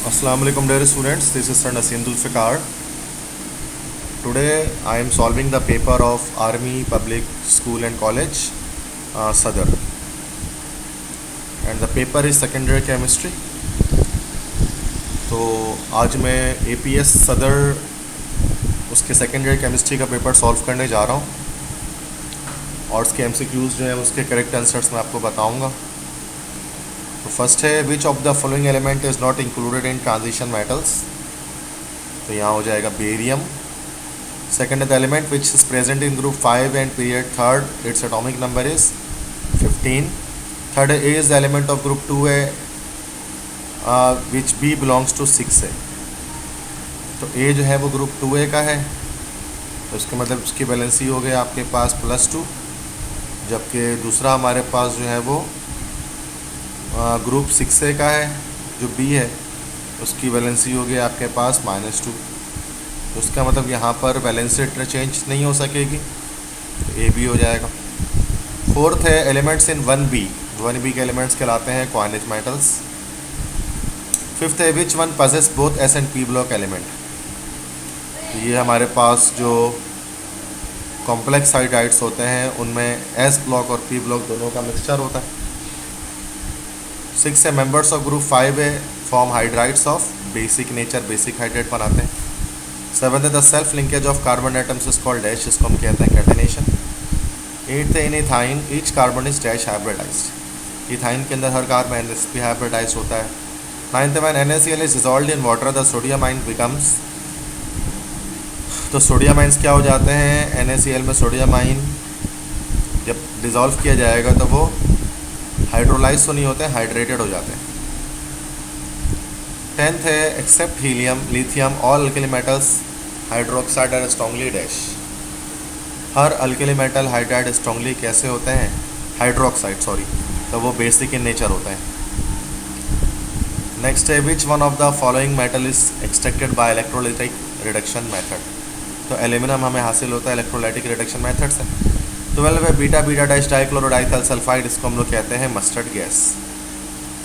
Assalamu alaikum dear students, this is Sir Naseem Zulfikar. Today I am solving the paper of Army Public School and College, Sadar, and the paper is secondary chemistry. तो आज मैं APS सदर उसके secondary chemistry का paper solve करने जा रहा हूँ और उसके MCQs जो है उसके करेक्ट आंसर्स मैं आपको बताऊँगा। तो फर्स्ट है which of the following element is not included in transition metals, तो यहाँ हो जाएगा बेरियम। सेकेंड है the element which is present in group 5 and period third, its atomic number is 15। Third A is the element of group 2 है विच B belongs to 6 है, तो ए जो है वो ग्रुप 2A का है, तो इसका मतलब उसकी वैलेंसी हो गई आपके पास +2, जबकि दूसरा हमारे पास जो है वो ग्रुप 6A का है जो बी है, उसकी वैलेंसी हो गई आपके पास -2, तो उसका मतलब यहाँ पर वैलेंसी इंटरचेंज नहीं हो सकेगी, तो ए बी हो जाएगा। फोर्थ है एलिमेंट्स इन 1B के एलिमेंट्स कहलाते हैं क्वाइनेज मेटल्स। फिफ्थ है which one possess both S and P block element, तो ये हमारे पास जो कॉम्प्लेक्स हाइड्राइड्स होते हैं उनमें एस ब्लॉक और पी ब्लॉक दोनों का मिक्सचर होता है। 6 है मेंबर्स ऑफ ग्रुप 5 है form hydrides of basic nature, basic hydride बनाते हैं। 7 है the self linkage of carbon atoms is called dash, जिसको हम कहते हैं कैटेनेशन। 8 है in ethyne each carbon is dash hybridized, ethyne के अंदर हर कार्बन sp हाइब्रिडाइज होता है। 9th when NaCl is dissolved in water the sodium ion becomes, तो सोडियम आइंस क्या हो जाते हैं, NaCl में सोडियम आइन जब डिज़ोल्व किया जाएगा तो वो हाइड्रोलाइज तो नहीं होते, हाइड्रेटेड हो जाते हैं। 10th है except helium lithium all alkali metals hydroxide are strongly dash, हर अल्कली मेटल हाइड्राइड स्ट्रांगली कैसे होते हैं, हाइड्रोक्साइड सॉरी, तो वो बेसिक इन नेचर होते हैं। नेक्स्ट है which one of the following metal is extracted bye electrolytic reduction method, तो एल्यूमिनियम हमें हासिल होता है इलेक्ट्रोलाइटिक रिडक्शन मेथड से। 12 है बीटा बीटा डैश डाइक्लोरोडाइथाइल सल्फाइड, इसको हम लोग कहते हैं मस्टर्ड गैस।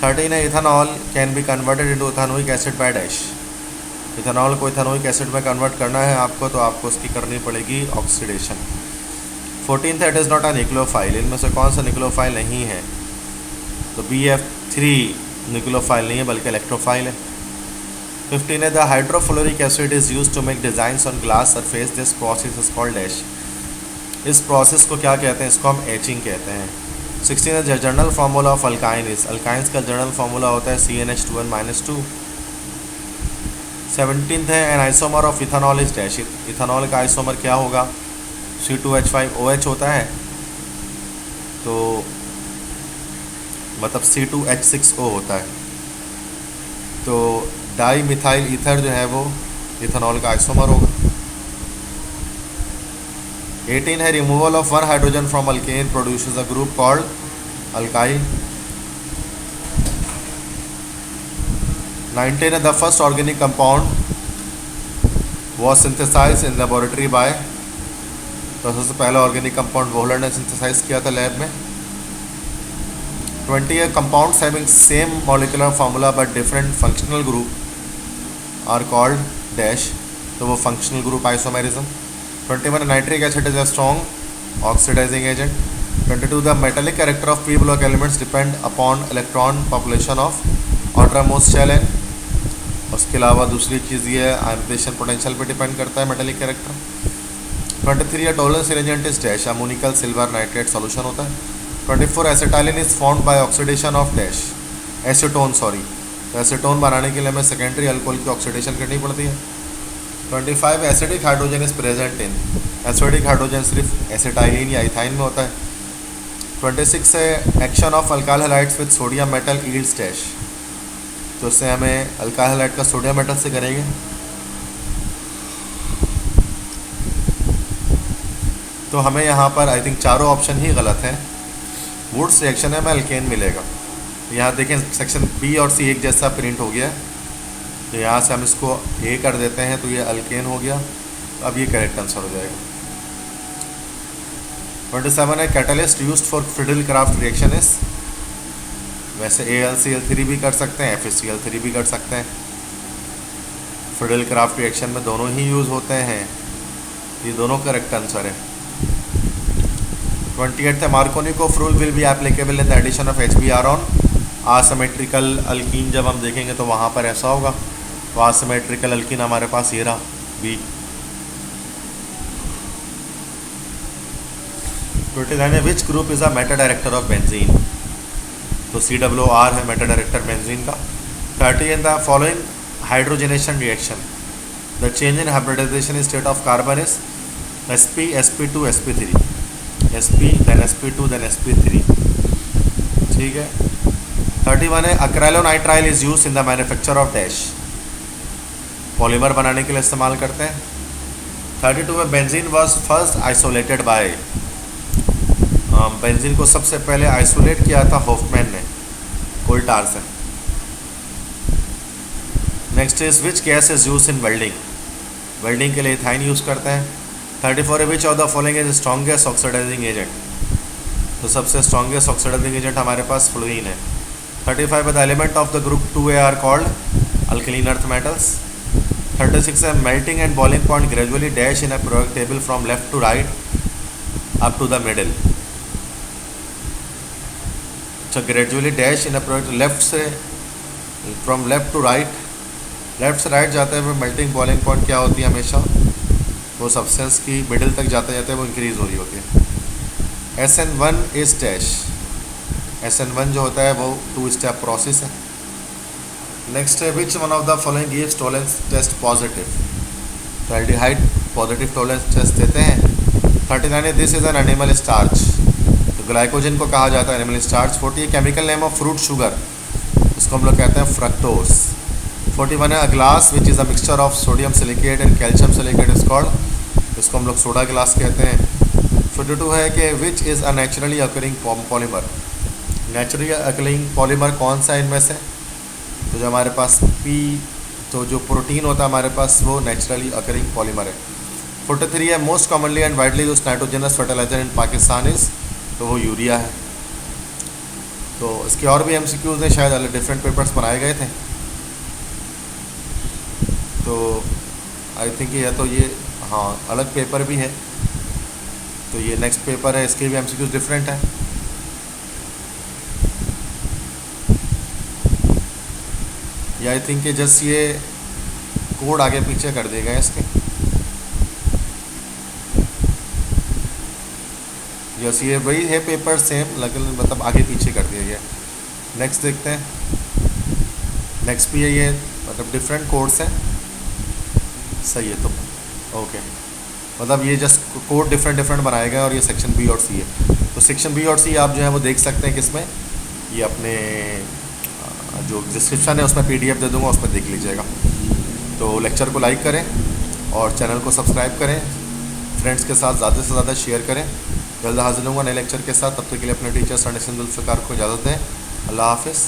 13 है ethanol can be converted into ethanoic acid by dash, ethanol को इथेनोइक एसिड में कन्वर्ट करना है आपको, तो आपको उसकी करनी पड़ेगी ऑक्सीडेशन। 14th है it is not a nucleophile, इनमें से कौन सा न्यूक्लियोफाइल नहीं है, तो BF3 न्यूक्लियोफाइल नहीं है बल्कि इलेक्ट्रोफाइल है। 15 है the hydrofluoric acid is use to make designs on glass surface, this process is called dash, इस प्रोसेस को क्या कहते हैं, इसको हम एचिंग कहते हैं। 16 है general formula of alkyne is, alkynes का जर्नल फार्मूला होता है CnH2n-2। 17th है an isomer of ethanol is dash, ethanol का आइसोमर क्या होगा, C2H5OH होता है, तो मतलब C2H6O होता है, तो डाई मिथाइल ईथर जो है वो इथेनॉल का आइसोमर होगा। 18 है removal of one hydrogen from alkane produces a group called alkyl. 19 है the first organic compound was synthesise in laboratory by, तो सबसे पहला ऑर्गेनिक कंपाउंड वोहलर ने सिंथेसाइज किया था लैब में। 20 है compounds having same molecular formula but different functional group are called dash, तो वो functional group isomerism. 21 nitric acid is a strong oxidising agent. 22 the metallic character of P block elements depend upon electron population of outermost shell and, उसके अलावा दूसरी चीज़ ये है ionization potential पे depend करता है मेटेलिक कैरेक्टर। 23 है tolerance reagent is dash, ammoniacal silver nitrate solution होता है। 24 acetylene is formed by oxidation of dash, acetone sorry, तो एसीटोन बनाने के लिए हमें सेकेंडरी अल्कोहल की ऑक्सीडेशन करनी पड़ती है। 25 acidic hydrogen is present in, acidic hydrogen सिर्फ एसिटाइलिन या इथाइन में होता है। 26 है action of alkyl halides with sodium metal yields dash, तो इससे हमें अल्काइल हैलाइड का सोडियम मेटल से करेंगे। तो हमें यहाँ पर आई थिंक चारों ऑप्शन ही गलत हैं, वुड्स रिएक्शन है में अल्केन मिलेगा। यहाँ देखें सेक्शन बी और सी एक जैसा प्रिंट हो गया है, तो यहाँ से हम इसको ए कर देते हैं, तो ये अल्केन हो गया, तो अब ये करेक्ट आंसर हो जाएगा। 27 है catalyst used for fiddle craft reaction is, वैसे AlCl3 भी कर सकते हैं, FeCl3 भी कर सकते हैं, फ्रिडल क्राफ्ट रिएक्शन में दोनों ही यूज़ होते हैं, ये दोनों करेक्ट आंसर है। 28th है Markovnikov rule will be applicable in the addition of HBr on asymmetrical alkene. जब हम देखेंगे तो वहाँ पर ऐसा होगा, तो आसिमेट्रिकल अल्कीन हमारे पास ये रहा बी। 29 है which group is a meta director of benzene, तो COR है मेटा डायरेक्टर बेंजीन का। 30 in the following hydrogenation reaction the change in hybridisation state of carbon is sp sp2 sp3 sp then sp2 then sp3, ठीक है। 31 है acrylonitrile is use in the manufacture of dash, polymer बनाने के लिए इस्तेमाल करते हैं। 32 में benzene was first isolated by, benzene को सबसे पहले आइसोलेट किया था होफमैन ने कोल टार से। Next is which gas is use in welding, welding के लिए इथाइन यूज़ करते हैं। 34 है which of the following is strongest oxidising agent, तो सबसे स्ट्रॉन्गेस्ट ऑक्सीडाइजिंग एजेंट हमारे पास फ्लोरीन है। 35 है the element of the group 2A are called alkaline earth metals. 36 है melting and boiling point gradually dash in a periodic table from left to right up to the middle, अच्छा gradually dash in a periodic, left से from left to right, left से right जाते हुए melting boiling point क्या होती है हमेशा, वो सब्सटेंस की मिडिल तक जाते जाते वो इंक्रीज़ हो रही होती है। SN1 इज डैश, SN1 जो होता है वो 2 स्टेप प्रोसेस है। नेक्स्ट है which one of the following gives Tollens test positive, तो एल्डिहाइड पॉजिटिव टॉलरेंस टेस्ट देते हैं। 39 है this is an animal starch, तो ग्लाइकोजन को कहा जाता है animal starch. 40 chemical name of fruit sugar, इसको हम लोग कहते हैं फ्रक्टोज। 41 है a glass which is a mixture of sodium silicate and calcium silicate is called, इसको हम लोग सोडा ग्लास कहते हैं। 42 है कि विच is a naturally occurring polymer, naturally occurring polymer कौन सा इनमें से, तो जो हमारे पास तो जो प्रोटीन होता है हमारे पास वो नेचुरली अकरिंग पॉलीमर है। 43 है most commonly and widely used nitrogenous fertiliser in Pakistan is, तो वो यूरिया है। तो इसके और भी MCQs हैं, शायद अलग डिफरेंट पेपर्स बनाए गए थे, तो आई थिंक ये हाँ अलग पेपर भी है, तो ये नेक्स्ट पेपर है, इसके भी MCQs डिफरेंट है। ये आई थिंक जस्ट ये कोड आगे पीछे कर दिए गए इसके, यस ये वही है पेपर सेम, लेकिन मतलब आगे पीछे कर दिया गया। नेक्स्ट देखते हैं, नेक्स्ट भी है ये मतलब डिफरेंट कोड्स हैं, सही है। तो ओके मतलब ये जस्ट कोड डिफरेंट बनाए गए और ये सेक्शन B और C है। तो सेक्शन B और C आप जो है वो देख सकते हैं किसमें, ये अपने जो डिस्क्रिप्शन है उसमें PDF दे दूँगा, उसमें देख लीजिएगा। तो लेक्चर को लाइक करें और चैनल को सब्सक्राइब करें, फ्रेंड्स के साथ ज़्यादा से ज़्यादा शेयर करें। जल्द हाजिर होऊंगा नए लेक्चर के साथ, तब तक के लिए अपने टीचर सर जुल्फ़िकार को इजाज़त दें। अल्लाह हाफ़िज़।